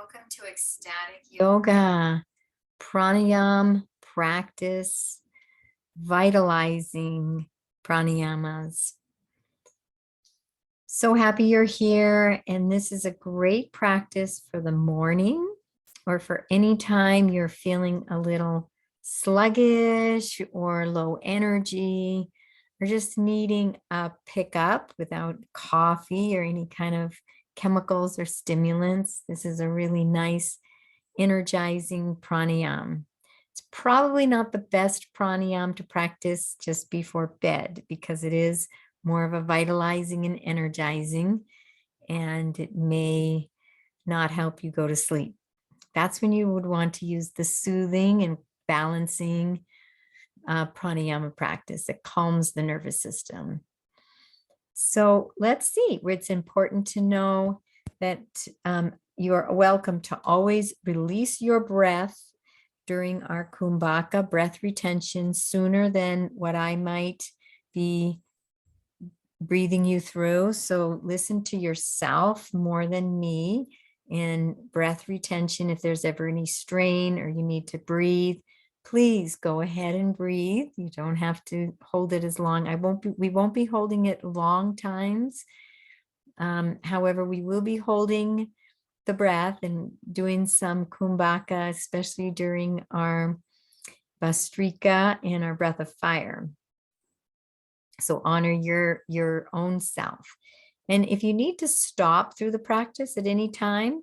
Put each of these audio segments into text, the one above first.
Welcome to ecstatic yoga, pranayama practice, vitalizing pranayamas. So happy you're here. And this is a great practice for the morning or for any time you're feeling a little sluggish or low energy or just needing a pickup without coffee or any kind of chemicals or stimulants. This is a really nice energizing pranayama. It's probably not the best pranayama to practice just before bed because it is more of a vitalizing and energizing, and it may not help you go to sleep. That's when you would want to use the soothing and balancing pranayama practice that calms the nervous system. So let's see, it's important to know that you're welcome to always release your breath during our kumbhaka, breath retention, sooner than what I might be breathing you through. So listen to yourself more than me in breath retention. If there's ever any strain or you need to breathe, please go ahead and breathe. You don't have to hold it as long. We won't be holding it long times. However, we will be holding the breath and doing some kumbhaka, especially during our Vastrika and our breath of fire. So honor your own self. And if you need to stop through the practice at any time,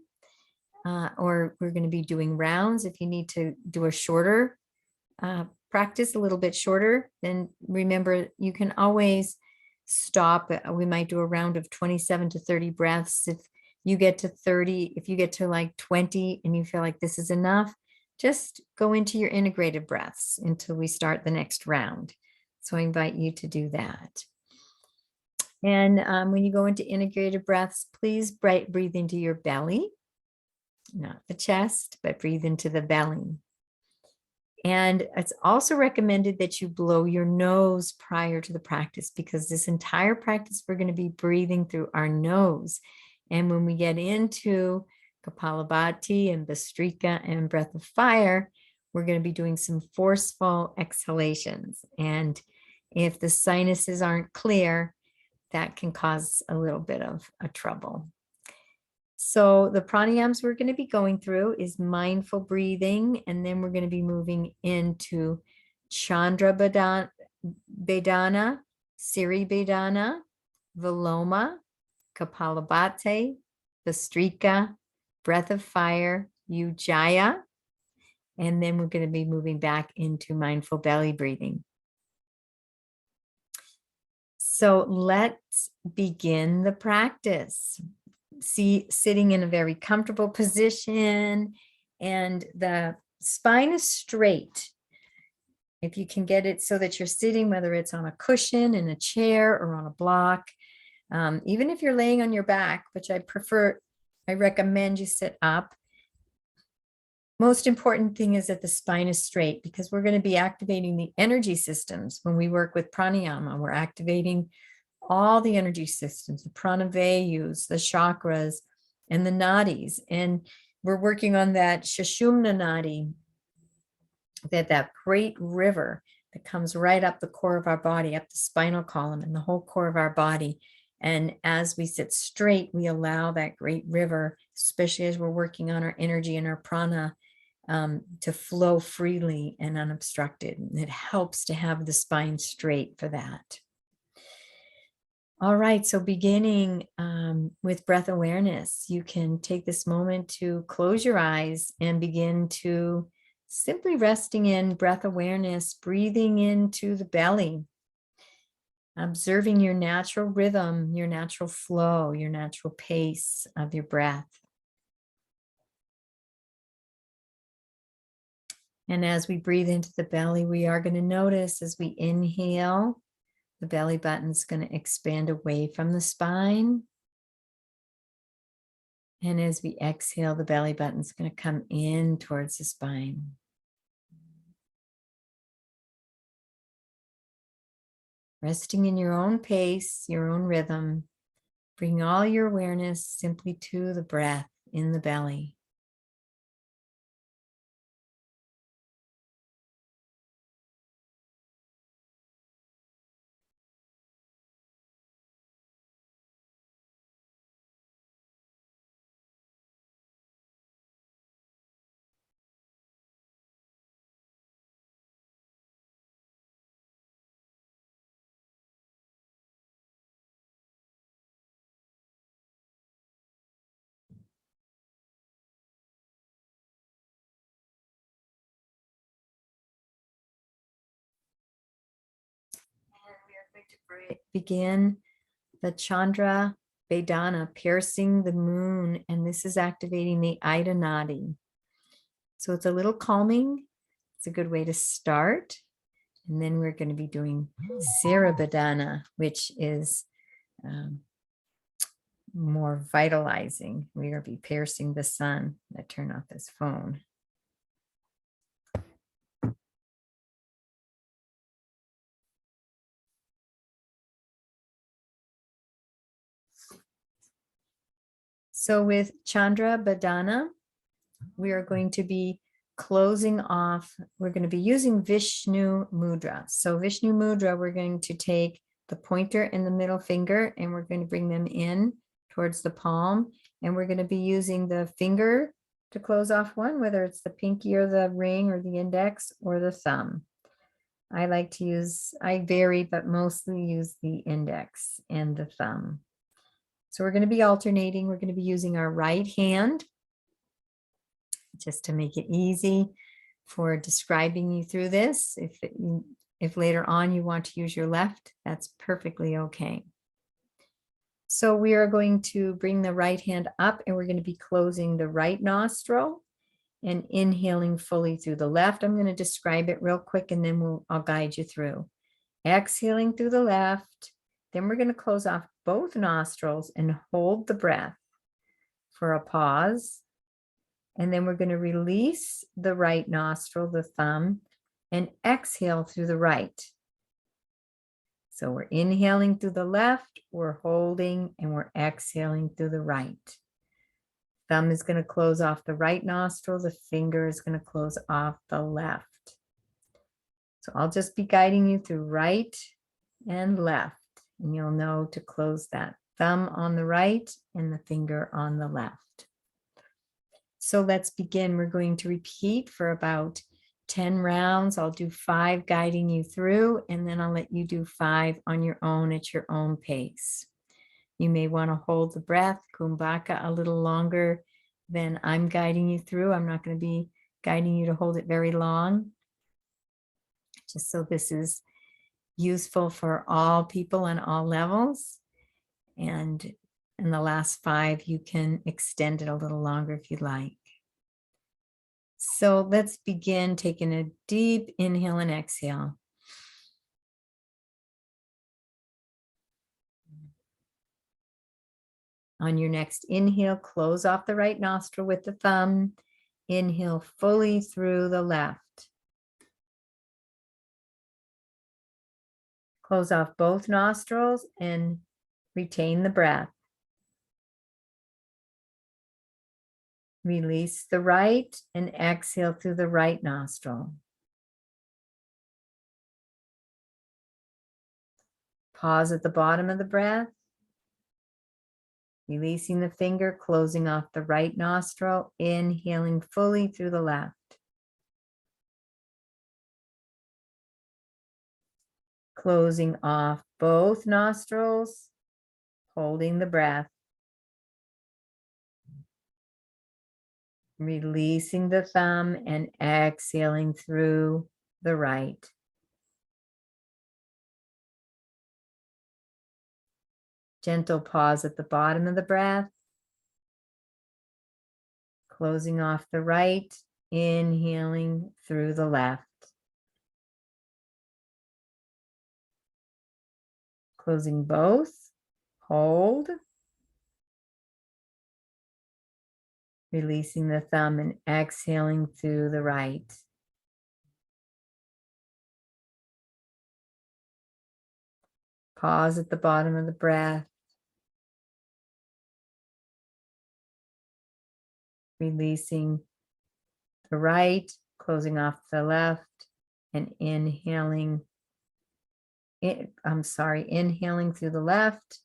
or we're going to be doing rounds, if you need to do a shorter practice, a little bit shorter, then remember you can always stop. We might do a round of 27 to 30 breaths. If you get to 30, if you get to like 20 and you feel like this is enough, just go into your integrated breaths until we start the next round. So I invite you to do that. And when you go into integrated breaths, please breathe into your belly, not the chest, but breathe into the belly. And it's also recommended that you blow your nose prior to the practice, because this entire practice, we're going to be breathing through our nose. And when we get into Kapalabhati and Vastrika and breath of fire, we're going to be doing some forceful exhalations. And if the sinuses aren't clear, that can cause a little bit of a trouble. So the pranayamas we're going to be going through is mindful breathing, and then we're going to be moving into Chandra Bedana, Siri Bedana, Viloma, Kapalabhati, Vastrika, breath of fire, Ujjayi, and then we're going to be moving back into mindful belly breathing. So let's begin the practice. Sitting in a very comfortable position, and the spine is straight. If you can get it so that you're sitting, whether it's on a cushion, in a chair, or on a block, even if you're laying on your back, which I recommend you sit up. Most important thing is that the spine is straight, because we're going to be activating the energy systems. When we work with pranayama, we're activating all the energy systems, the pranavayus, the chakras, and the nadis. And we're working on that Sushumna nadi, that great river that comes right up the core of our body, up the spinal column and the whole core of our body. And as we sit straight, we allow that great river, especially as we're working on our energy and our prana, to flow freely and unobstructed. And it helps to have the spine straight for that. All right, so beginning with breath awareness, you can take this moment to close your eyes and begin to simply resting in breath awareness, breathing into the belly, observing your natural rhythm, your natural flow, your natural pace of your breath. And as we breathe into the belly, we are going to notice as we inhale, the belly button's going to expand away from the spine. And as we exhale, the belly button's going to come in towards the spine. Resting in your own pace, your own rhythm, bring all your awareness simply to the breath in the belly. Begin the Chandra Vedana, piercing the moon, and this is activating the Ida Nadi. So it's a little calming. It's a good way to start. And then we're going to be doing Sarabhadana, which is more vitalizing. We are be piercing the sun. I turn off this phone. So with Chandra Badana, we are going to be closing off. We're going to be using Vishnu Mudra. So Vishnu Mudra, we're going to take the pointer and the middle finger, and we're going to bring them in towards the palm. And we're going to be using the finger to close off one, whether it's the pinky or the ring or the index or the thumb. I like to use, I vary, but mostly use the index and the thumb. So we're going to be alternating. We're going to be using our right hand just to make it easy for describing you through this. If later on you want to use your left, that's perfectly okay. So we are going to bring the right hand up, and we're going to be closing the right nostril and inhaling fully through the left. I'm going to describe it real quick, and then I'll guide you through. Exhaling through the left. Then we're going to close off both nostrils and hold the breath for a pause. And then we're going to release the right nostril, the thumb, and exhale through the right. So we're inhaling through the left, we're holding, and we're exhaling through the right. Thumb is going to close off the right nostril. The finger is going to close off the left. So I'll just be guiding you through right and left, and you'll know to close that thumb on the right and the finger on the left. So let's begin. We're going to repeat for about 10 rounds. I'll do 5 guiding you through, and then I'll let you do 5 on your own at your own pace. You may want to hold the breath, kumbhaka, a little longer than I'm guiding you through. I'm not going to be guiding you to hold it very long, just so this is useful for all people on all levels. And in the last 5, you can extend it a little longer if you like. So let's begin taking a deep inhale and exhale. On your next inhale, close off the right nostril with the thumb. Inhale fully through the left. Close off both nostrils and retain the breath. Release the right and exhale through the right nostril. Pause at the bottom of the breath. Releasing the finger, closing off the right nostril, inhaling fully through the left. Closing off both nostrils, holding the breath. Releasing the thumb and exhaling through the right. Gentle pause at the bottom of the breath. Closing off the right, inhaling through the left. Closing both, hold. Releasing the thumb and exhaling through the right. Pause at the bottom of the breath. Releasing the right, closing off the left, and inhaling. Inhaling through the left.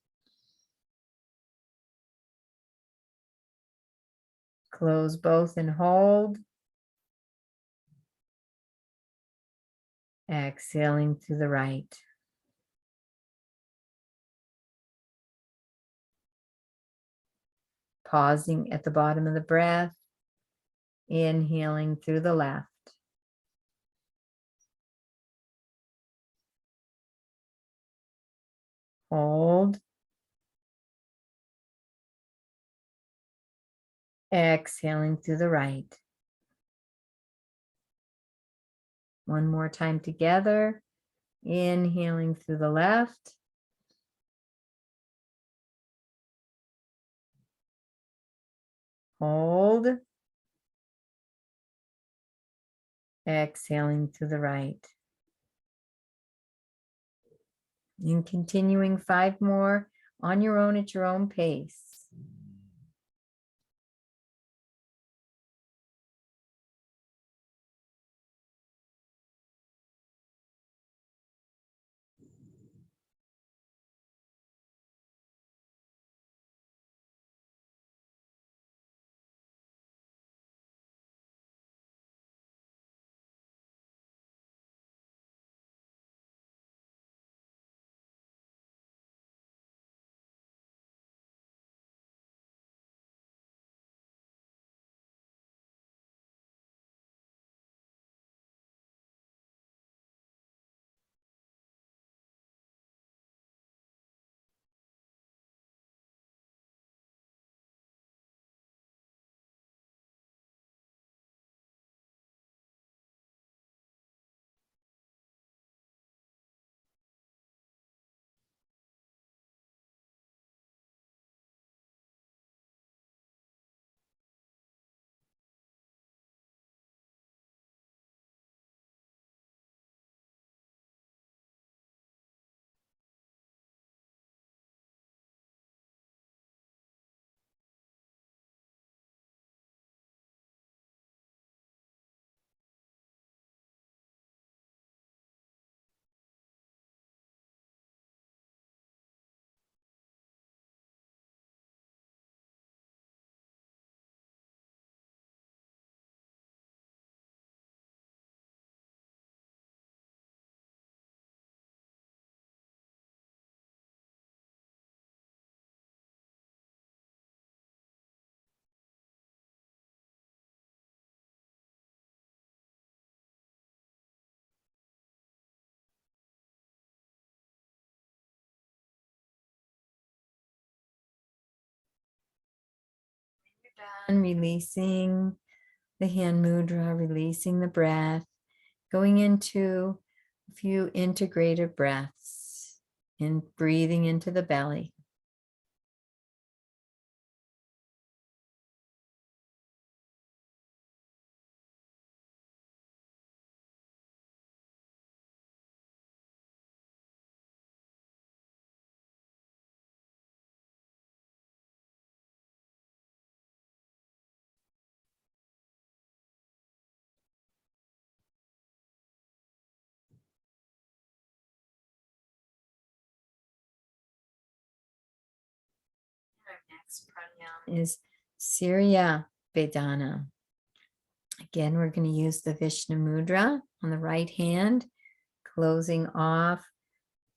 Close both and hold. Exhaling through the right. Pausing at the bottom of the breath. Inhaling through the left. Hold. Exhaling through the right. One more time together. Inhaling through the left. Hold. Exhaling through the right. And continuing 5 more on your own at your own pace. Done releasing the hand mudra, releasing the breath, going into a few integrated breaths and breathing into the belly. Our next pranayama is Surya Vedana. Again, we're going to use the Vishnu mudra on the right hand, closing off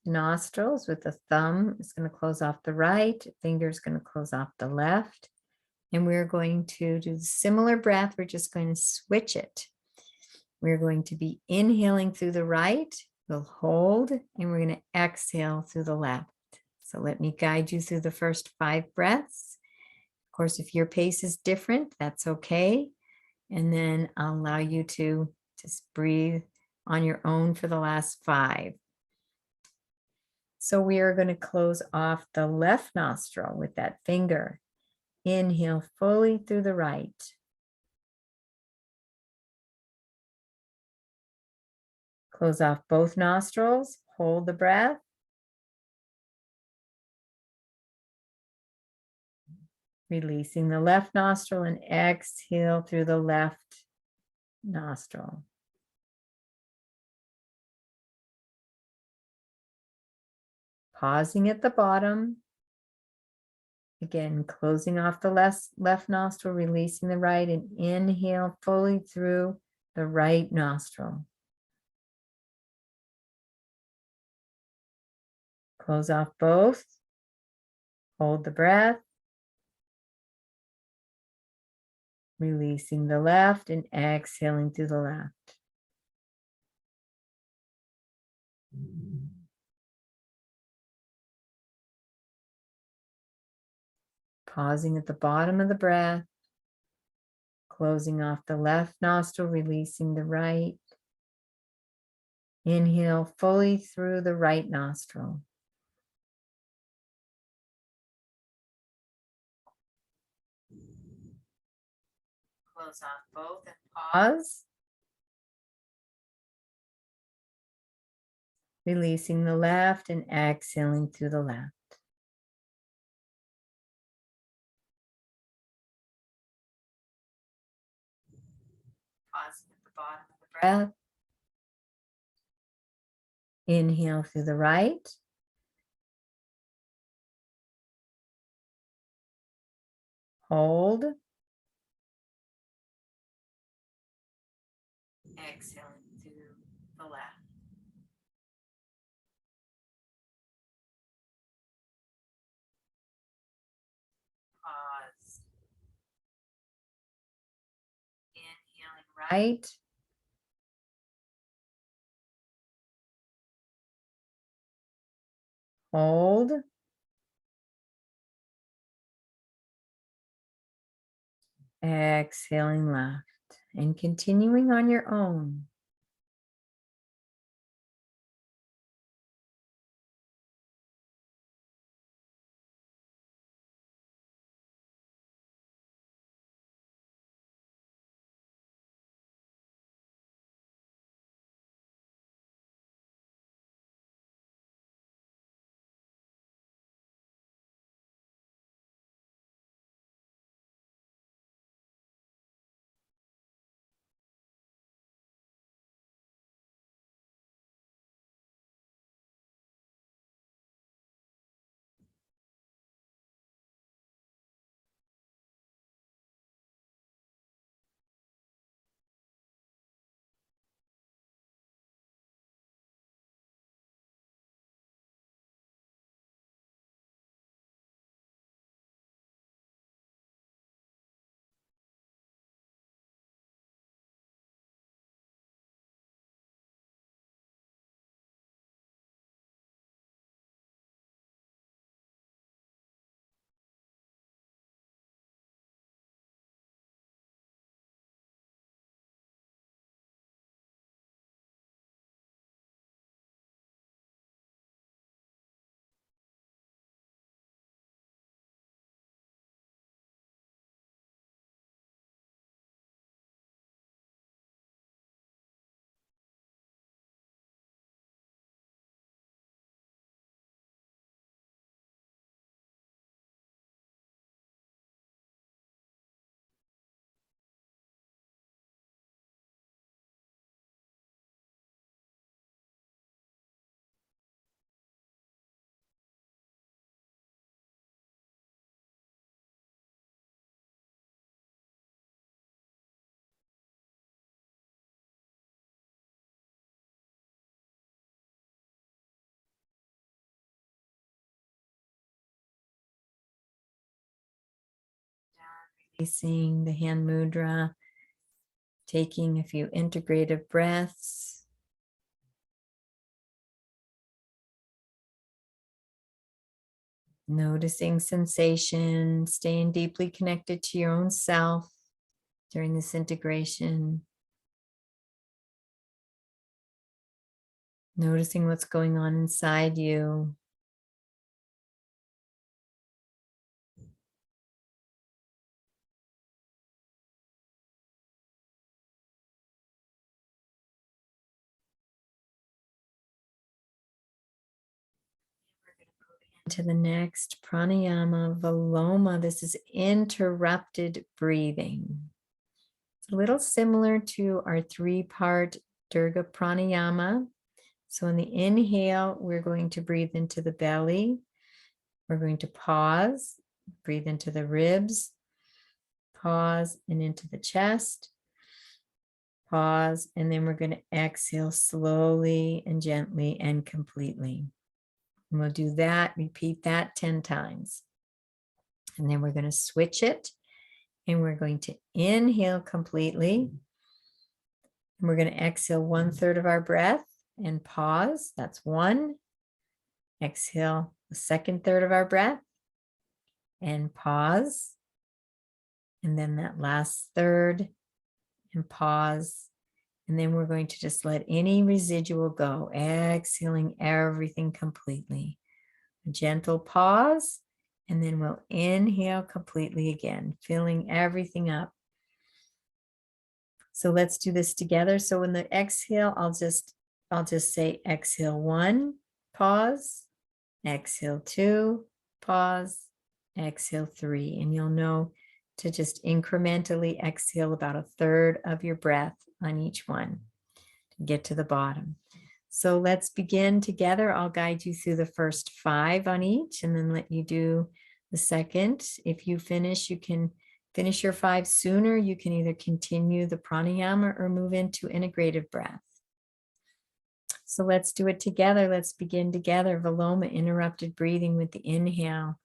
nostrils with the thumb. It's going to close off the right, finger is going to close off the left. And we're going to do the similar breath. We're just going to switch it. We're going to be inhaling through the right. We'll hold, and we're going to exhale through the left. So let me guide you through the first 5 breaths. Of course, if your pace is different, that's okay. And then I'll allow you to just breathe on your own for the last 5. So we are going to close off the left nostril with that finger. Inhale fully through the right. Close off both nostrils. Hold the breath. Releasing the left nostril and exhale through the left nostril. Pausing at the bottom. Again, closing off the left nostril, releasing the right, and inhale fully through the right nostril. Close off both. Hold the breath. Releasing the left and exhaling through the left. Pausing at the bottom of the breath, closing off the left nostril, releasing the right. Inhale fully through the right nostril. Close off both and pause. Releasing the left and exhaling through the left. Pausing at the bottom of the breath. Inhale through the right. Hold. Exhaling through the left. Pause. Inhaling right. Hold. Exhaling left. And continuing on your own. Releasing the hand mudra, taking a few integrative breaths. Noticing sensation, staying deeply connected to your own self during this integration. Noticing what's going on inside you. To the next pranayama, Viloma. This is interrupted breathing. It's a little similar to our 3-part Durga pranayama. So in the inhale, we're going to breathe into the belly. We're going to pause, breathe into the ribs, pause and into the chest, pause, and then we're going to exhale slowly and gently and completely. And we'll do that, repeat that 10 times. And then we're going to switch it and we're going to inhale completely. And we're going to exhale 1/3 of our breath and pause. That's 1. Exhale the second third of our breath. and pause. And then that last third and pause. And then we're going to just let any residual go, exhaling everything completely. A gentle pause, and then we'll inhale completely again, filling everything up. So let's do this together. So in the exhale, I'll just say exhale 1, pause, exhale 2, pause, exhale 3, and you'll know to just incrementally exhale about a third of your breath on each one to get to the bottom. So let's begin together. I'll guide you through the first 5 on each and then let you do the second. If you finish, you can finish your 5 sooner. You can either continue the pranayama or move into integrative breath. So let's do it together. Let's begin together. Viloma, interrupted breathing with the inhale.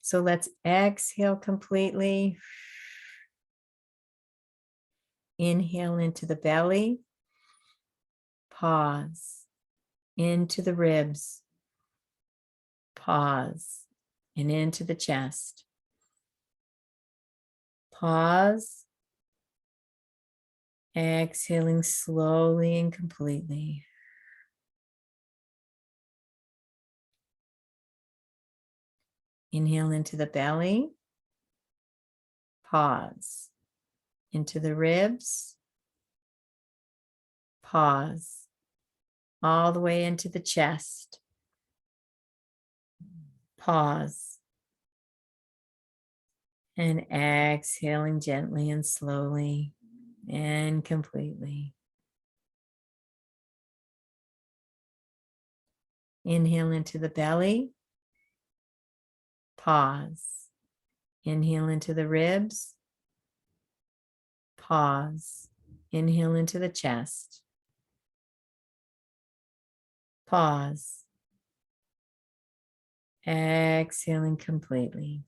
So let's exhale completely. Inhale into the belly. Pause. Into the ribs. Pause. And into the chest. Pause. Exhaling slowly and completely. Inhale into the belly. Pause. Into the ribs. Pause. All the way into the chest. Pause. And exhaling gently and slowly and completely. Inhale into the belly. Pause. Inhale into the ribs. Pause. Inhale into the chest. Pause. Exhaling completely.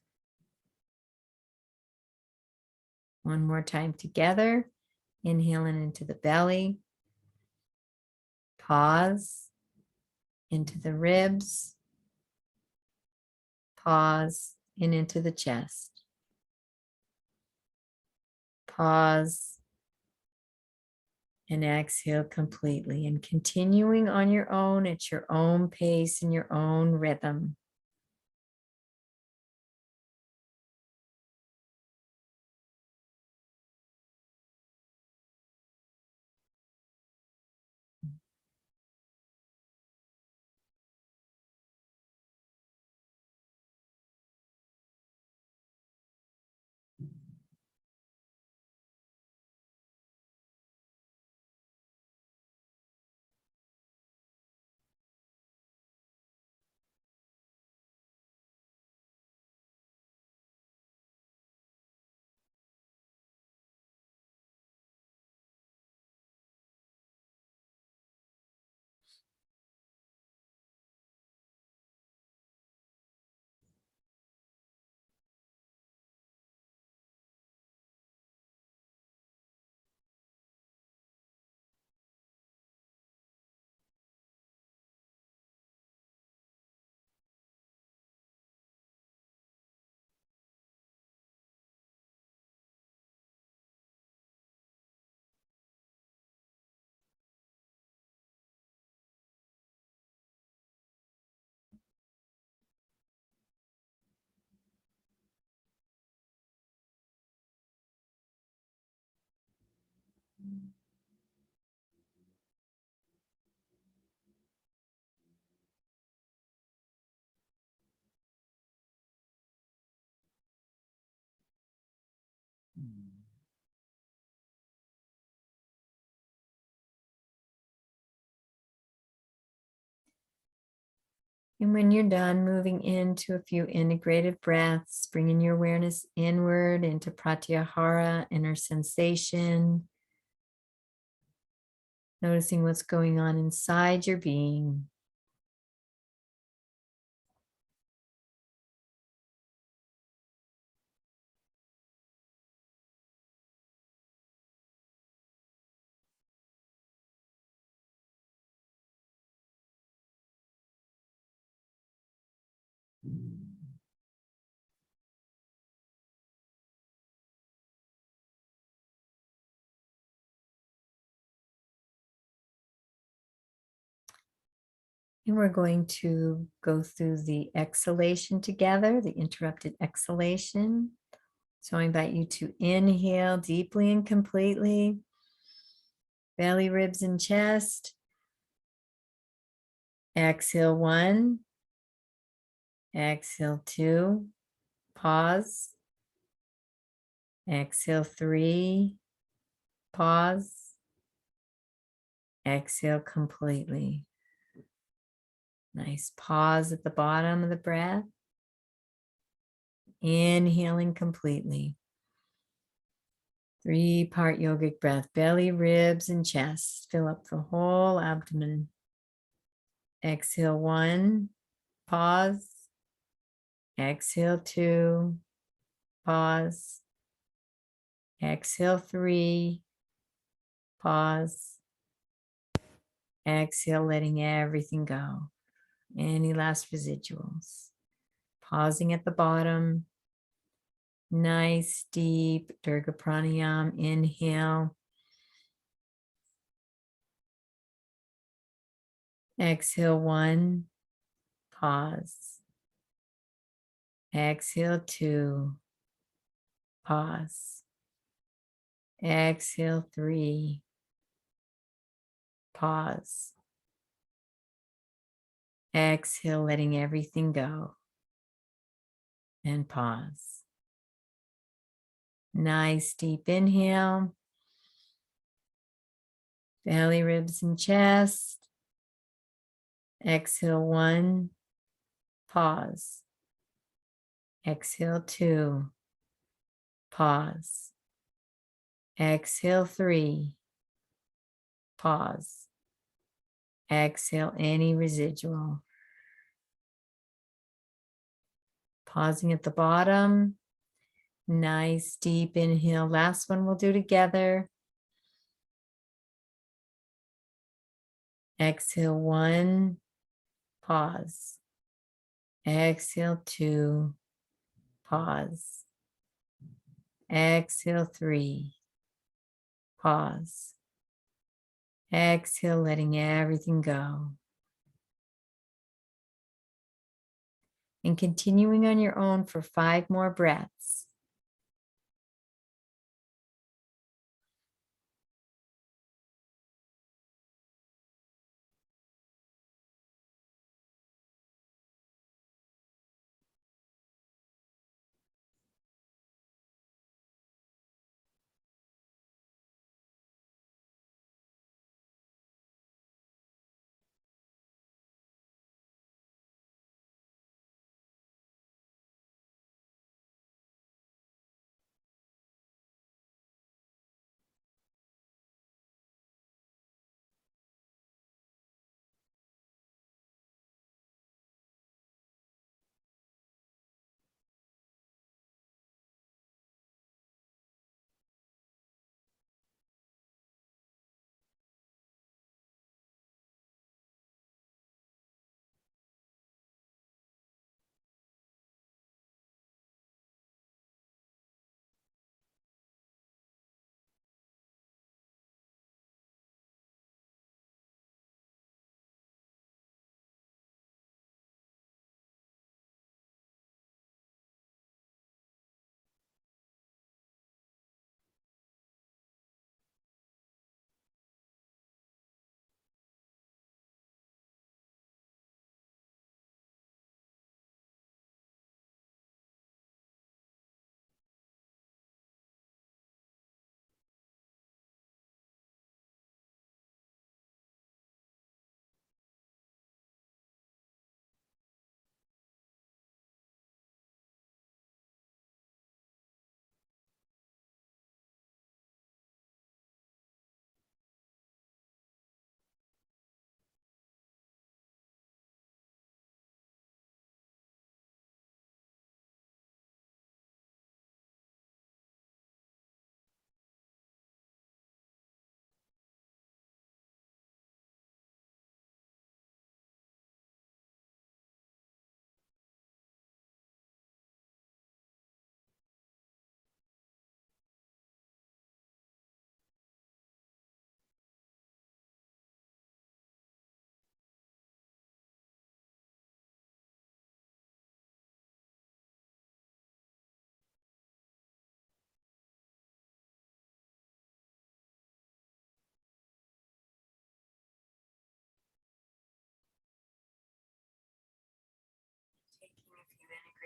One more time together. Inhaling into the belly. Pause. Into the ribs. Pause. And into the chest. Pause. And exhale completely. And continuing on your own at your own pace and your own rhythm. And when you're done, moving into a few integrative breaths, bringing your awareness inward into pratyahara, inner sensation, noticing what's going on inside your being. And we're going to go through the exhalation together, the interrupted exhalation. So I invite you to inhale deeply and completely, belly, ribs, and chest. Exhale 1, exhale 2, pause. Exhale 3, pause. Exhale completely. Nice pause at the bottom of the breath. Inhaling completely. 3-part yogic breath, belly, ribs, and chest. Fill up the whole abdomen. Exhale 1, pause. Exhale 2, pause. Exhale 3, pause. Exhale, letting everything go. Any last residuals. Pausing at the bottom. Nice, deep Durga Pranayama. Inhale. Exhale 1, pause. Exhale 2, pause. Exhale 3, pause. Exhale, letting everything go. And pause. Nice, deep inhale. Belly, ribs, and chest. Exhale 1, pause. Exhale 2, pause. Exhale 3, pause. Exhale any residual. Pausing at the bottom. Nice deep inhale. Last one we'll do together. Exhale 1, pause. Exhale 2, pause. Exhale 3, pause. Exhale, letting everything go. And continuing on your own for 5 more breaths.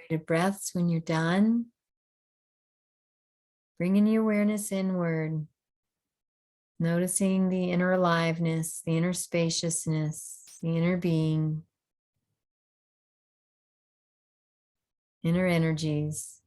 Integrated breaths when you're done. Bringing your awareness inward. Noticing the inner aliveness, the inner spaciousness, the inner being, inner energies.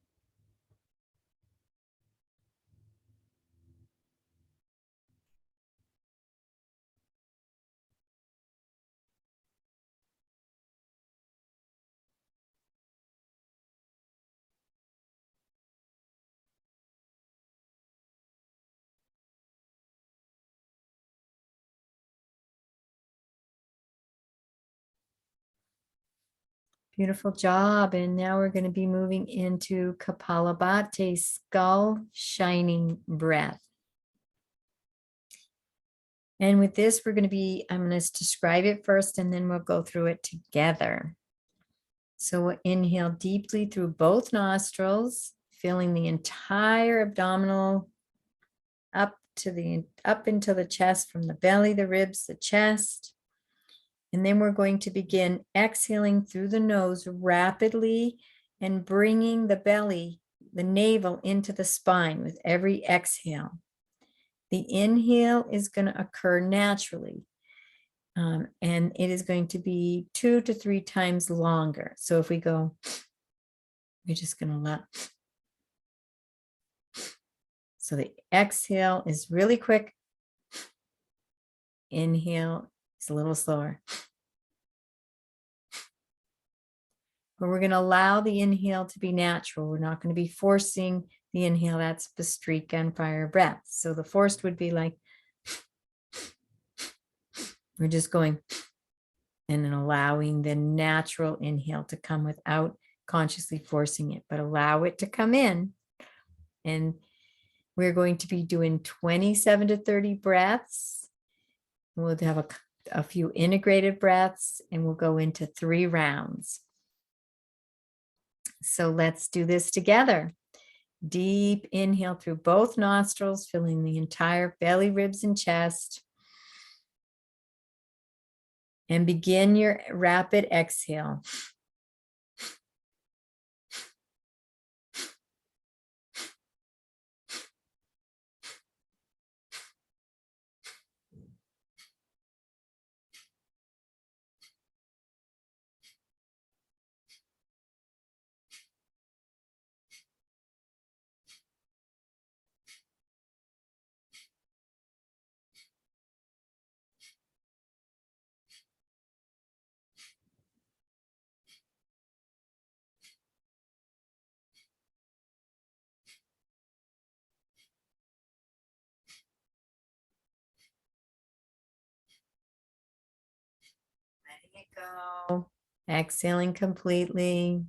Beautiful job. And now we're going to be moving into Kapalabhati, skull shining breath. And with this, I'm going to describe it first, and then we'll go through it together. So we'll inhale deeply through both nostrils, filling the entire abdominal up into the chest, from the belly, the ribs, the chest. And then we're going to begin exhaling through the nose rapidly and bringing the belly, the navel, into the spine with every exhale. The inhale is going to occur naturally, and it is going to be 2 to 3 times longer. So if we go, we're just going to let. So the exhale is really quick. Inhale is a little slower. But we're going to allow the inhale to be natural. We're not going to be forcing the inhale. That's the streak on fire breath. So the forced would be like, we're just going and then allowing the natural inhale to come without consciously forcing it, but allow it to come in. And we're going to be doing 27 to 30 breaths. We'll have a few integrated breaths, and we'll go into 3 rounds. So let's do this together. Deep inhale through both nostrils, filling the entire belly, ribs, and chest. And begin your rapid exhale. Letting it go. Exhaling completely.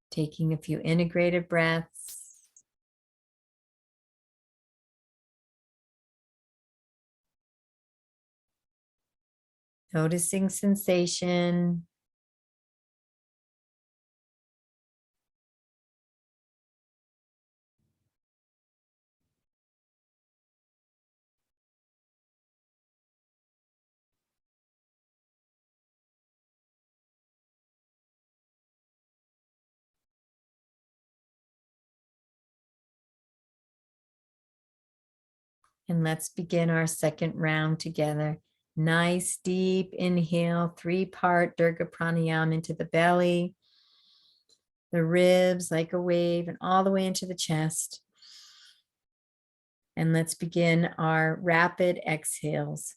Taking a few integrated breaths. Noticing sensation. And let's begin our second round together. Nice deep inhale, 3-part Durga Pranayama into the belly, the ribs like a wave, and all the way into the chest. And let's begin our rapid exhales.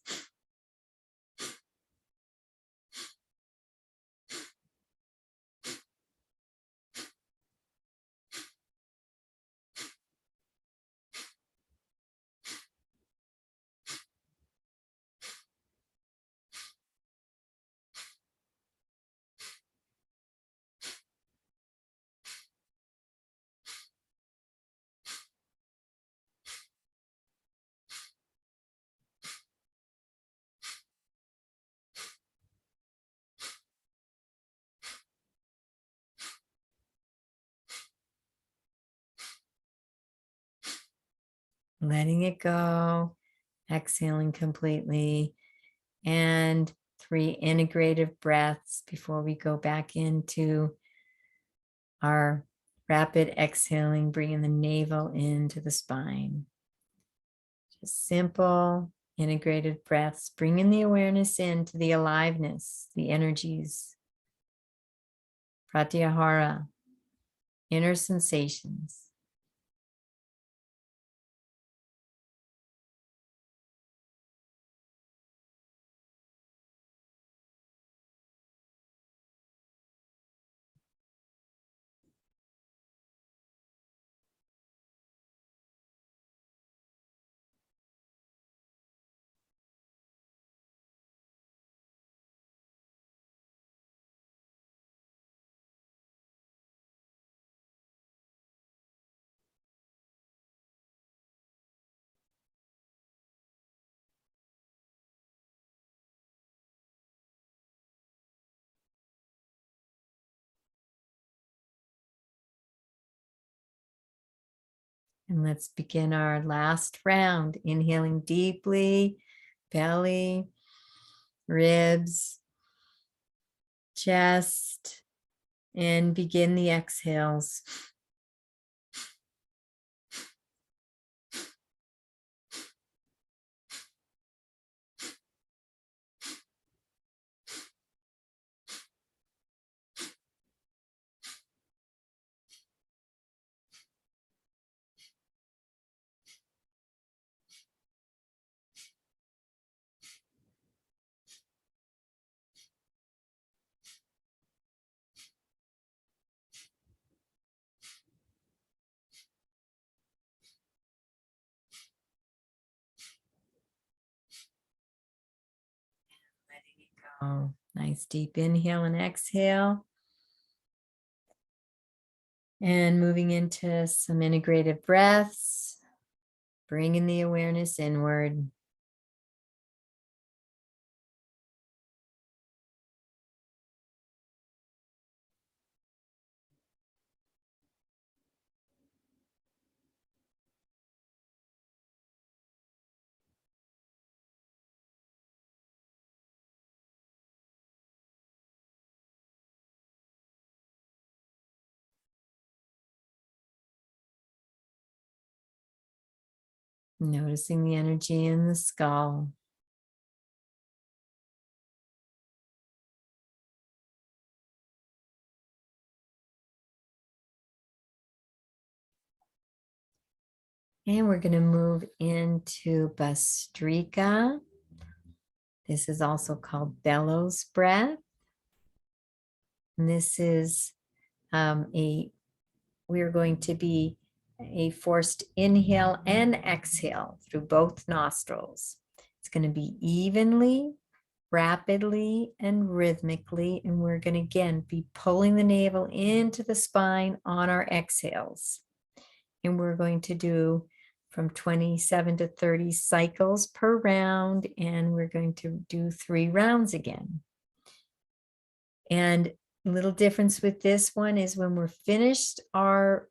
Letting it go, exhaling completely, and 3 integrative breaths before we go back into our rapid exhaling, bringing the navel into the spine. Just simple, integrated breaths, bringing the awareness into the aliveness, the energies, pratyahara, inner sensations. And let's begin our last round, inhaling deeply, belly, ribs, chest, and begin the exhales. Letting it go. Nice deep inhale and exhale. And moving into some integrated breaths, bringing the awareness inward. Noticing the energy in the skull. And we're going to move into Bastrika. This is also called bellows breath. And this is we're going to be a forced inhale and exhale through both nostrils. It's going to be evenly, rapidly, and rhythmically. And we're going to, again, be pulling the navel into the spine on our exhales. And we're going to do from 27 to 30 cycles per round. And we're going to do 3 rounds again. And a little difference with this one is when we're finished our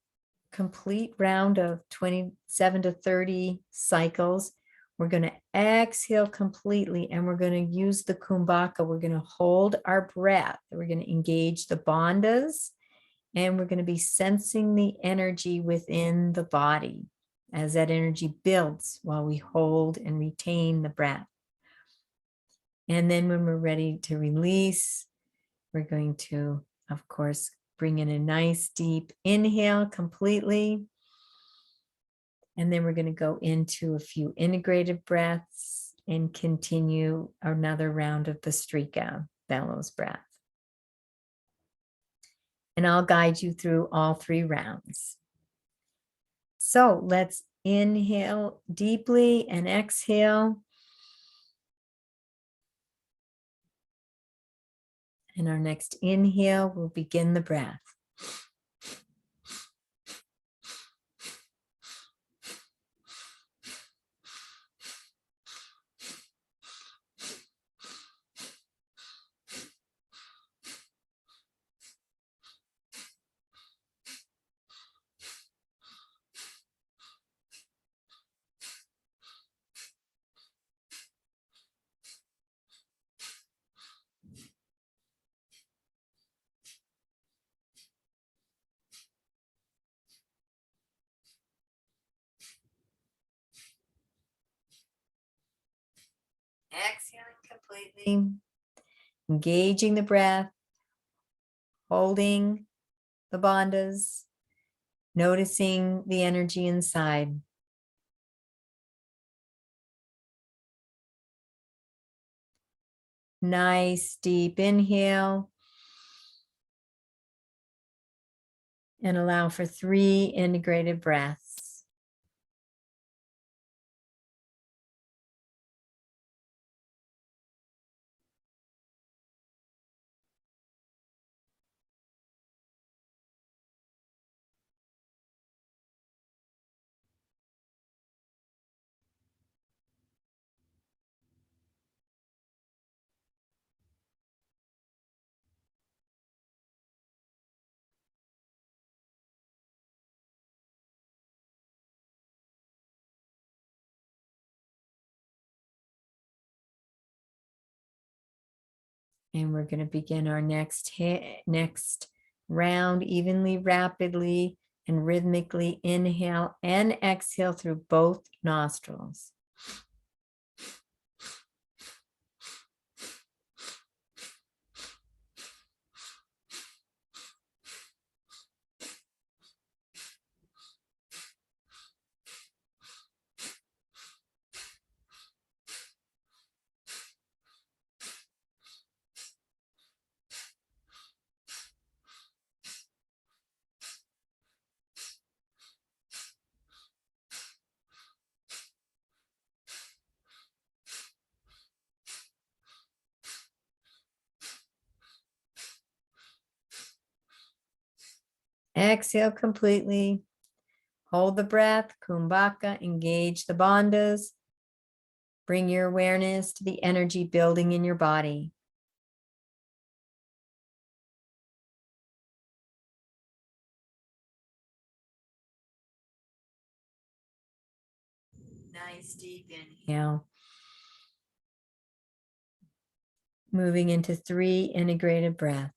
complete round of 27 to 30 cycles, we're going to exhale completely and we're going to use the kumbhaka. We're going to hold our breath. We're going to engage the bandhas and we're going to be sensing the energy within the body as that energy builds while we hold and retain the breath. And then when we're ready to release, we're going to, of course, bring in a nice deep inhale completely. And then we're going to go into a few integrated breaths and continue another round of Bastrika, bellows breath. And I'll guide you through all 3 rounds. So let's inhale deeply and exhale. And our next inhale will begin the breath. Exhaling completely, engaging the breath, holding the bandhas, noticing the energy inside. Nice deep inhale, and allow for 3 integrated breaths. And we're going to begin our next round evenly, rapidly, and rhythmically. Inhale and exhale through both nostrils. Exhale completely. Hold the breath, kumbhaka, engage the bandhas. Bring your awareness to the energy building in your body. Nice deep inhale. Moving into 3 integrated breaths.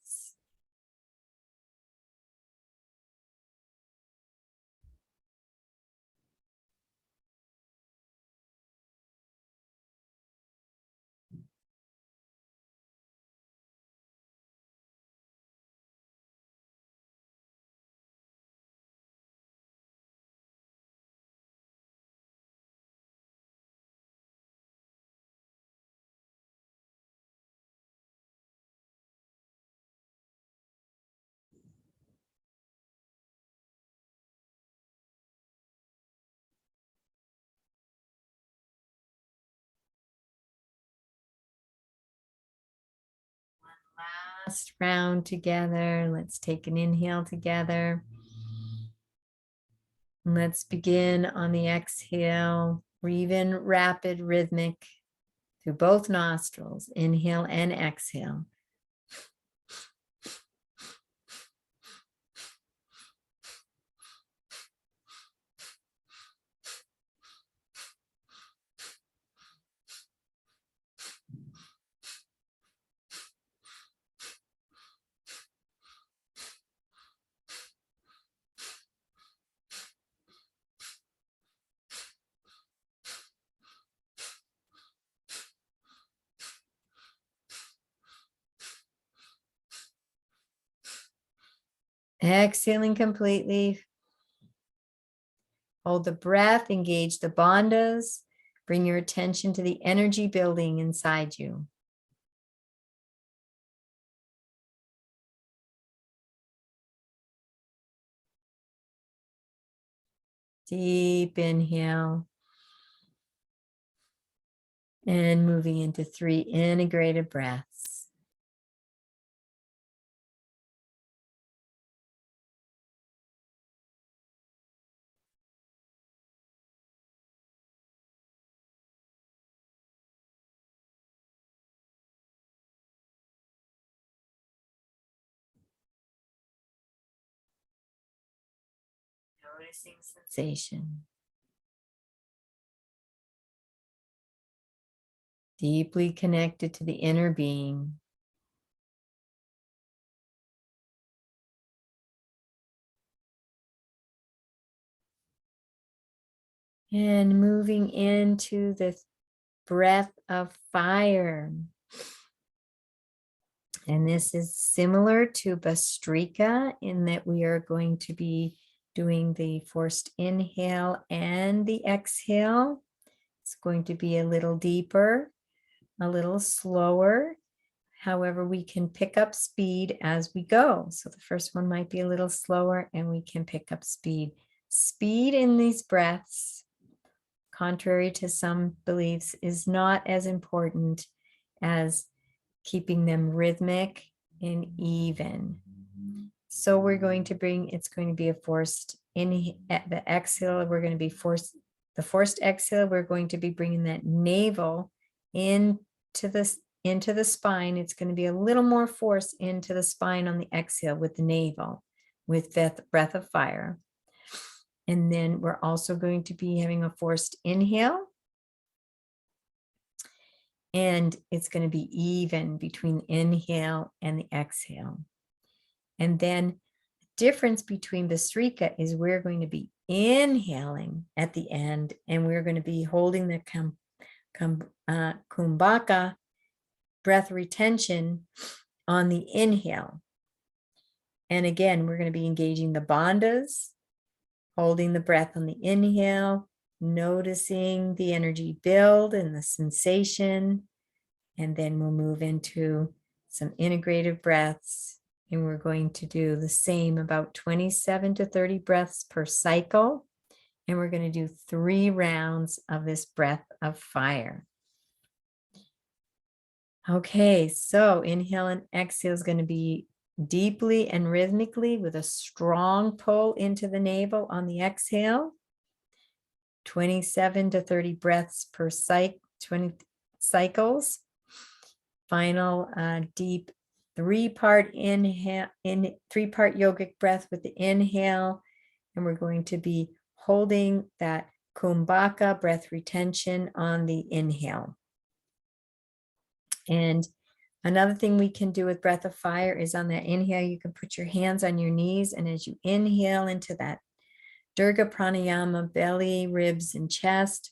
Last round together. Let's take an inhale together. Let's begin on the exhale. Breathe in rapid, rhythmic through both nostrils. Inhale and exhale. Exhaling completely. Hold the breath, engage the bandhas. Bring your attention to the energy building inside you. Deep inhale. And moving into 3 integrated breaths. Noticing sensation. Deeply connected to the inner being. And moving into the breath of fire. And this is similar to Bastrika in that we are going to be doing the forced inhale and the exhale. It's going to be a little deeper, a little slower. However, we can pick up speed as we go. So the first one might be a little slower and we can pick up speed. Speed in these breaths, contrary to some beliefs, is not as important as keeping them rhythmic and even. So we're going to bring, it's going to be a forced inhale, the exhale, we're going to be the forced exhale, we're going to be bringing that navel into the spine. It's going to be a little more force into the spine on the exhale with the navel, with breath of fire. And then we're also going to be having a forced inhale. And it's going to be even between the inhale and the exhale. And then the difference between Bastrika is we're going to be inhaling at the end, and we're going to be holding the kumbhaka breath retention on the inhale. And again, we're going to be engaging the bandhas, holding the breath on the inhale, noticing the energy build and the sensation. And then we'll move into some integrated breaths. And we're going to do the same, about 27 to 30 breaths per cycle. And we're going to do 3 rounds of this breath of fire. Okay, so inhale and exhale is going to be deeply and rhythmically with a strong pull into the navel on the exhale. 27 to 30 breaths per 20 cycles. Final deep 3-part inhale, 3-part yogic breath with the inhale. And we're going to be holding that kumbhaka breath retention on the inhale. And another thing we can do with breath of fire is on that inhale, you can put your hands on your knees. And as you inhale into that Durga Pranayama, belly, ribs, and chest,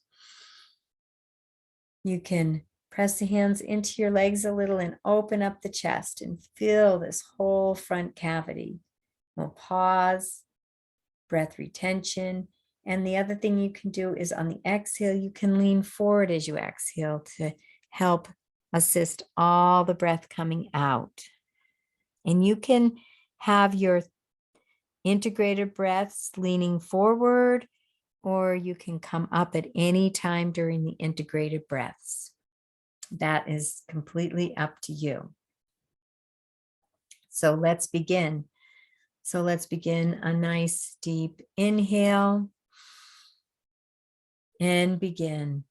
you can press the hands into your legs a little and open up the chest and feel this whole front cavity. We'll pause, breath retention. And the other thing you can do is on the exhale, you can lean forward as you exhale to help assist all the breath coming out. And you can have your integrated breaths leaning forward, or you can come up at any time during the integrated breaths. That is completely up to you. So let's begin. So let's begin a nice deep inhale and begin.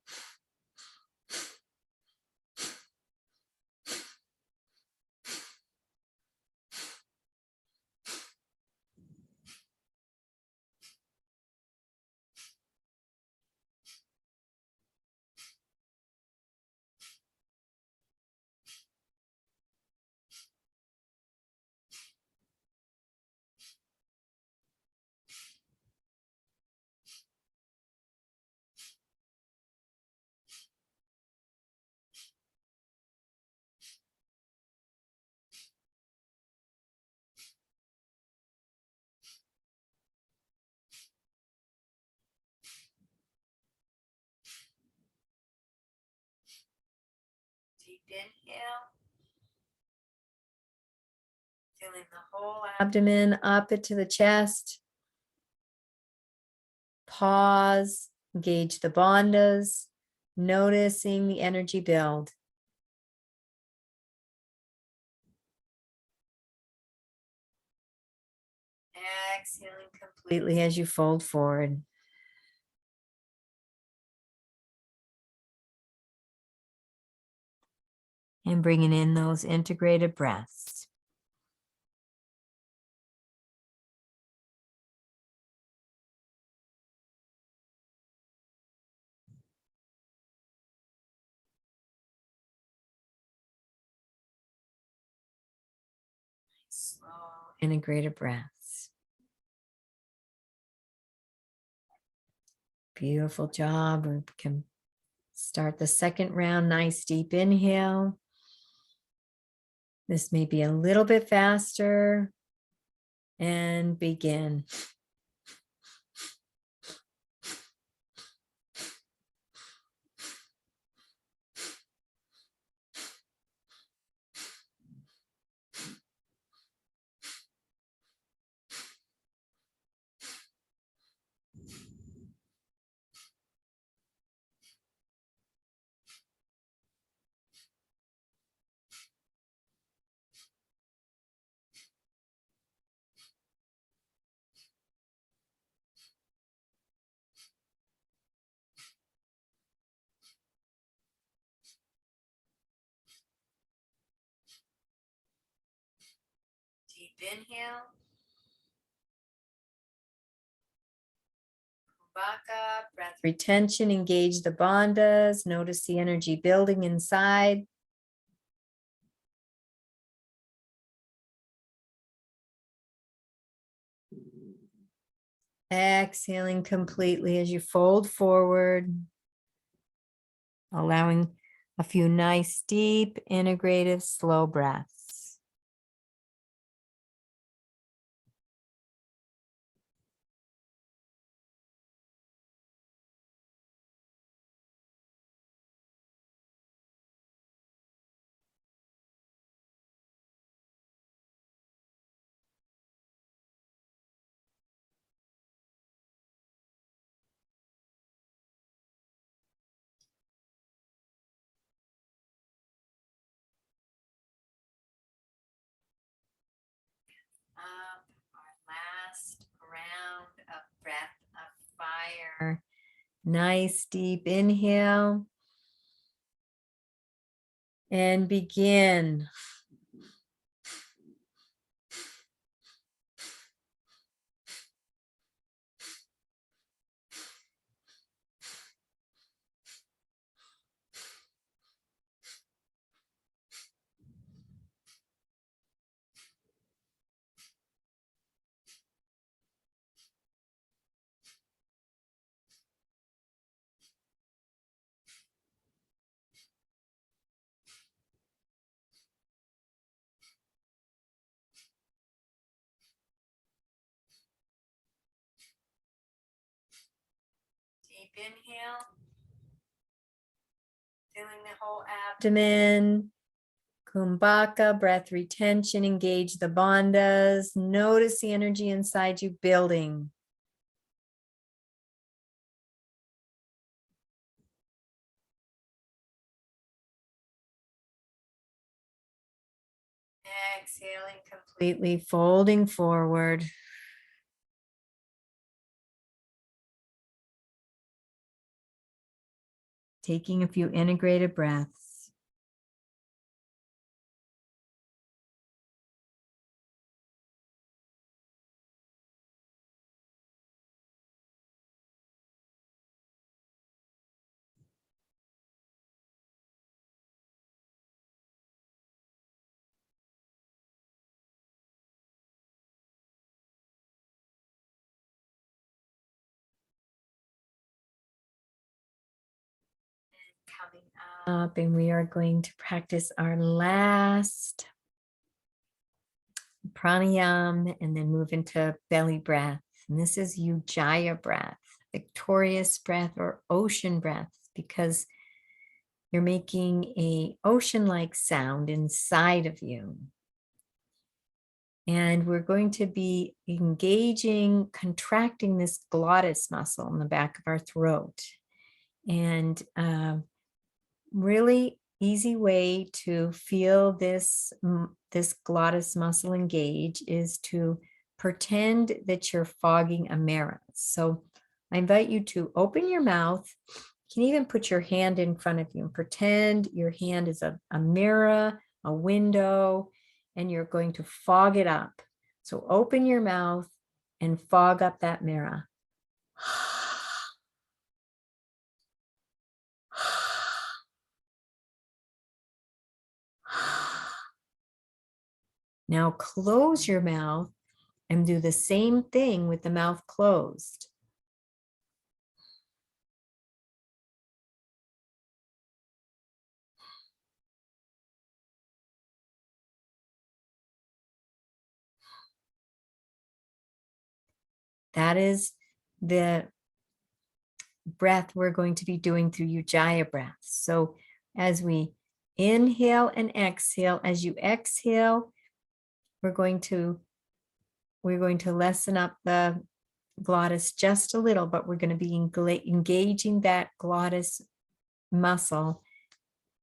Deep inhale. Feeling the whole abdomen up into the chest. Pause, engage the bandhas, noticing the energy build. Exhaling completely as you fold forward. And bringing in those integrated breaths. Slow integrated breaths. Beautiful job. We can Start the second round, nice deep inhale. This may be a little bit faster. And begin. Deep inhale. Kumbhaka, breath retention, engage the bandhas. Notice the energy building inside. Exhaling completely as you fold forward, allowing a few nice, deep, integrative, slow breaths. Up our last round of breath of fire. Nice deep inhale. And begin. Deep inhale. Filling the whole abdomen. Kumbhaka, breath retention, engage the bandhas. Notice the energy inside you building. Exhaling completely, folding forward. Taking a few integrated breaths. Coming up, and we are going to practice our last pranayama and then move into belly breath. And this is Ujjayi breath, victorious breath, or ocean breath, because you're making a ocean-like sound inside of you. And we're going to be engaging, contracting this glottis muscle in the back of our throat. And really easy way to feel this glottis muscle engage is to pretend that you're fogging a mirror. So I invite you to open your mouth. You can even put your hand in front of you and pretend your hand is a mirror, a window, and you're going to fog it up. So open your mouth and fog up that mirror. Now close your mouth and do the same thing with the mouth closed. That is the breath we're going to be doing through Ujjayi breath. So as we inhale and exhale, as you exhale, we're going to lessen up the glottis just a little, but we're going to be engaging that glottis muscle,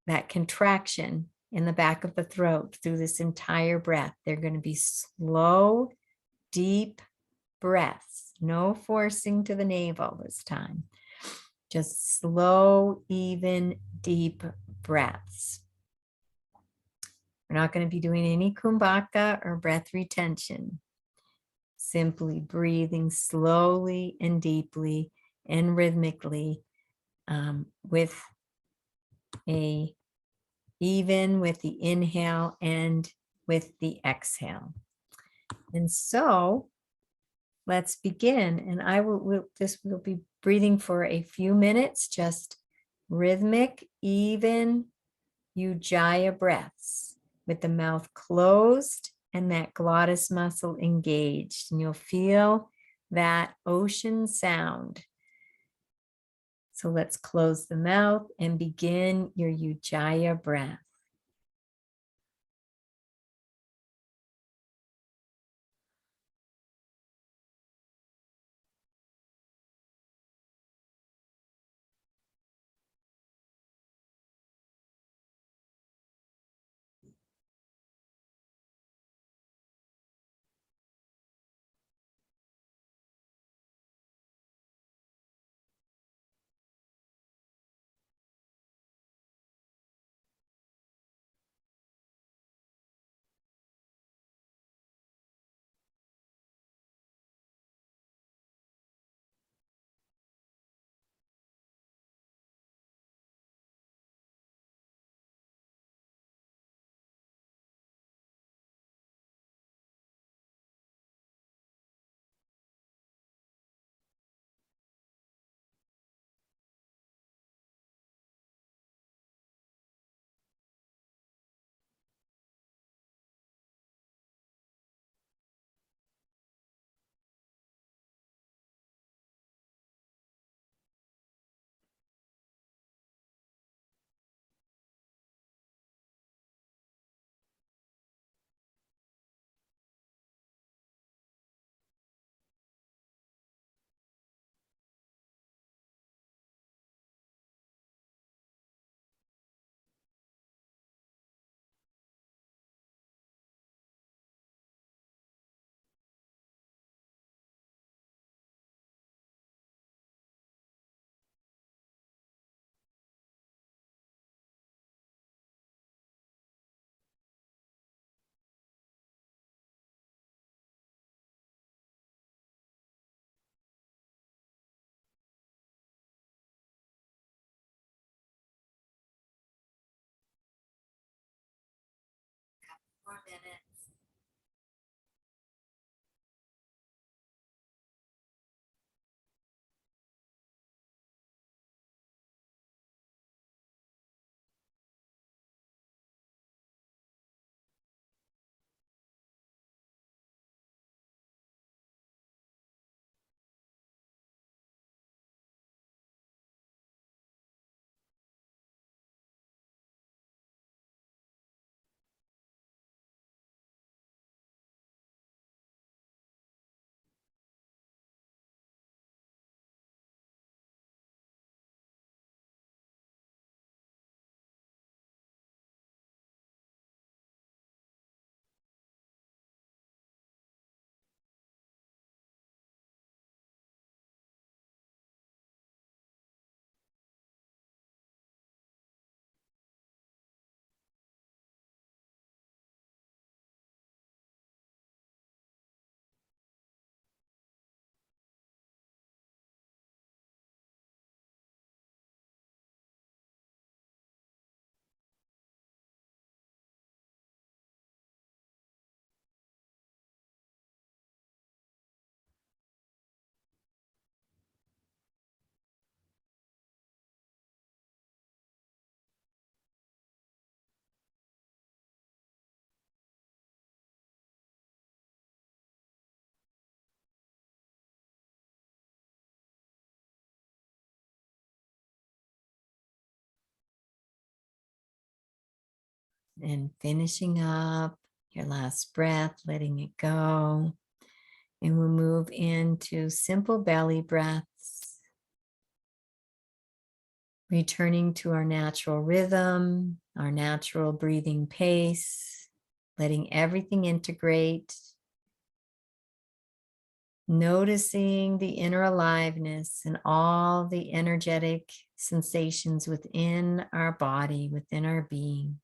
that contraction in the back of the throat through this entire breath. They're going to be slow, deep breaths, no forcing to the navel this time. Just slow, even, deep breaths. We're not going to be doing any kumbhaka or breath retention. Simply breathing slowly and deeply and rhythmically with the inhale and with the exhale. And so let's begin. And we'll be breathing for a few minutes, just rhythmic, even Ujjayi breaths with the mouth closed and that glottis muscle engaged. And you'll feel that ocean sound. So let's close the mouth and begin your Ujjayi breath. More minutes. And finishing up your last breath, letting it go. And we'll move into simple belly breaths, returning to our natural rhythm, our natural breathing pace, letting everything integrate, noticing the inner aliveness and all the energetic sensations within our body, within our being.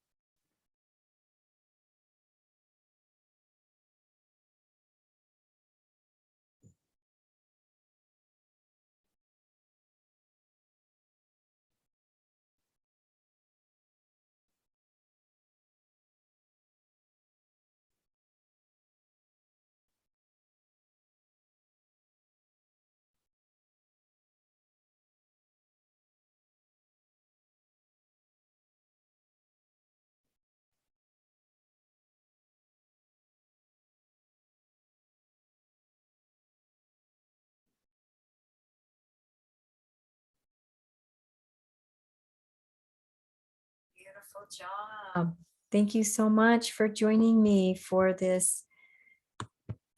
Beautiful job. Thank you so much for joining me for this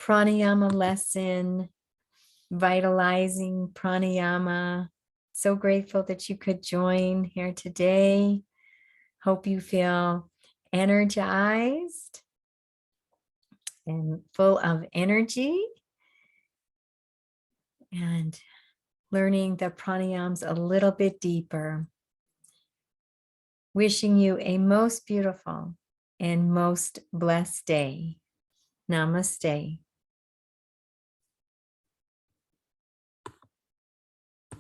pranayama lesson, vitalizing pranayama. So grateful that you could join here today. Hope you feel energized and full of energy and learning the pranayams a little bit deeper. Wishing you a most beautiful and most blessed day. Namaste.